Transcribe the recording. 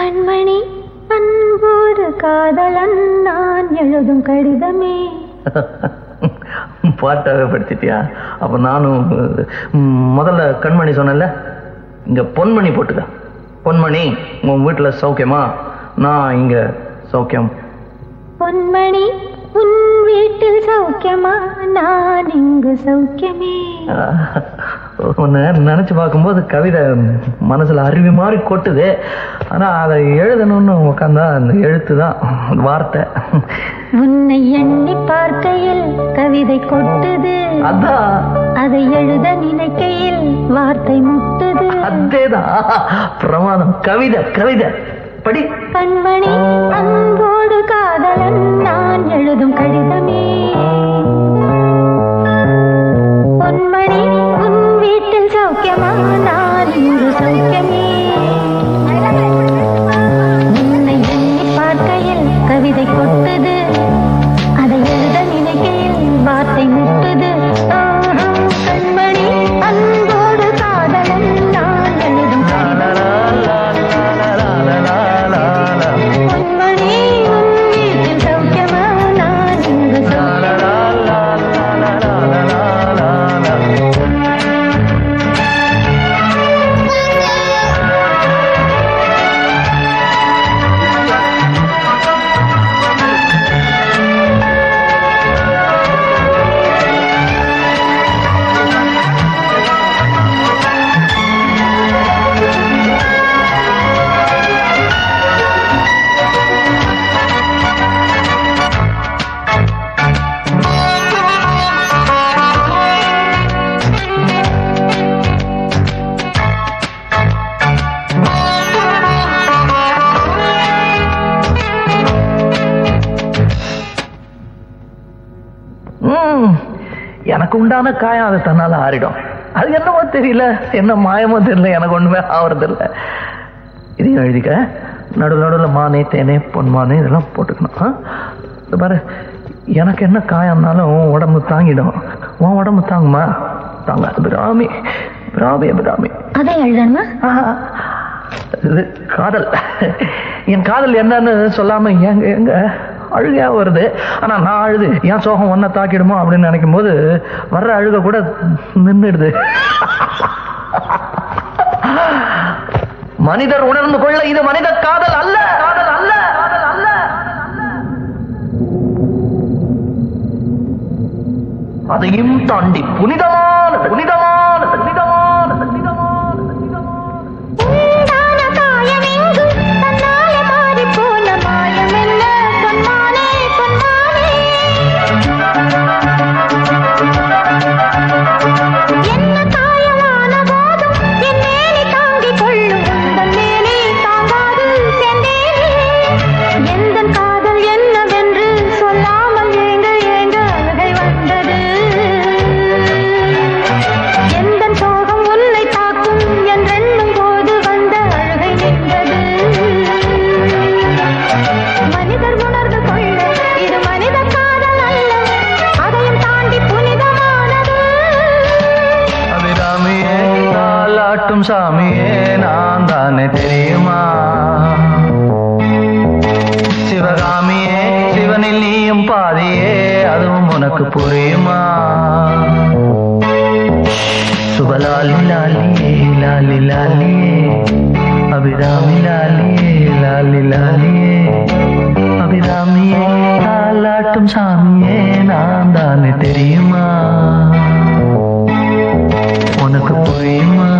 கண்மணி அன்போடு காதலன் நான் எழுதும் கடிதமே. பாட்டாவே படிச்சிட்டியா? அப்ப நானும் முதல்ல கண்மணி சொன்னேன்ல, இங்க பொன்மணி போட்டுக்க. பொன்மணி, உன் வீட்டுல சௌக்கியமா? நான் இங்க சௌக்கியம். பொன்மணி, உன் வீட்டில் சௌக்கியமா? நான் இங்கு சௌக்கியமே. உன்னை நினைச்சு பார்க்கும்போது கவிதை மனசுல அருவி மாதிரி கொட்டுது. ஆனா அதை எழுதணும்னு உட்காந்தா அந்த எழுத்து தான் வார்த்தை. உன்னை எண்ணி பார்க்கையில் கவிதை கொட்டுது, அதான் அதை எழுத நினைக்கையில் வார்த்தை முட்டுது. அதேதான் பிரமாதம். கவிதை கவிதை படி. கண்மணி அன்போடு காதலன் நான் எழுதும் கடிதமே. பொன்மணி, உன் வீட்டில் சௌக்கியமா? நான் இங்கு சௌக்கியமே. உன்னை எண்ணி பார்க்கையில் கவிதை கொட்டுது, அதை எழுத நினைக்கையில் வார்த்தை முட்டுது. கண்மணி அன்போடு காதலன் நான் எழுதும் கடிதமே. பொன்மணி, உன் வீட்டில் சௌக்கியமா? நான் இங்கு சௌக்கியமே. எனக்கு உண்டான காயம் அது தன்னால ஆறிடும். அது என்னமோ தெரியல, என்ன மாயமோ தெரியல, எனக்கு ஒண்ணுமே ஆவறது இல்லை. இதையும் எழுதிக்க. நடுவில் நடுவில் மானே தேனே பொன்மானே இதெல்லாம் போட்டுக்கணும். இது பாரு, எனக்கு என்ன காயம்னாலும் உன் உடம்பு தாங்கிடும். உன் உடம்பு தாங்குமா? தாங்க. பிராமி பிராமி பிராமி. அதை எழுதணுமா? இது காதல். என் காதல் என்னன்னு சொல்லாம எங்க எங்க அழுகையா வருது. ஆனா நான் அழுது என் சோகம் ஒன்ன தாக்கிடுமோ அப்படின்னு நினைக்கும் போது வர்ற அழுக கூட நின்றுடுது. மனிதர் உணர்ந்து கொள்ள இது மனித காதல் அல்ல, காதல் அல்ல, காதல் அல்ல. அதையும் தாண்டி புனிதமானது, புனிதமானது, புனிதமானது, புனிதமானது. சாமியே நான் தானே தெரியுமா? சிவகாமியே சிவனில் நீயும் பாதியே, அதுவும் உனக்கு புரியுமா? சுபலாலி லாலியே லாலி லாலியே, அபிராமி லாலியே லாலி லாலியே, அபிராமியே தாலாட்டும் சாமியே நான் தானே தெரியுமா? உனக்கு புரியுமா?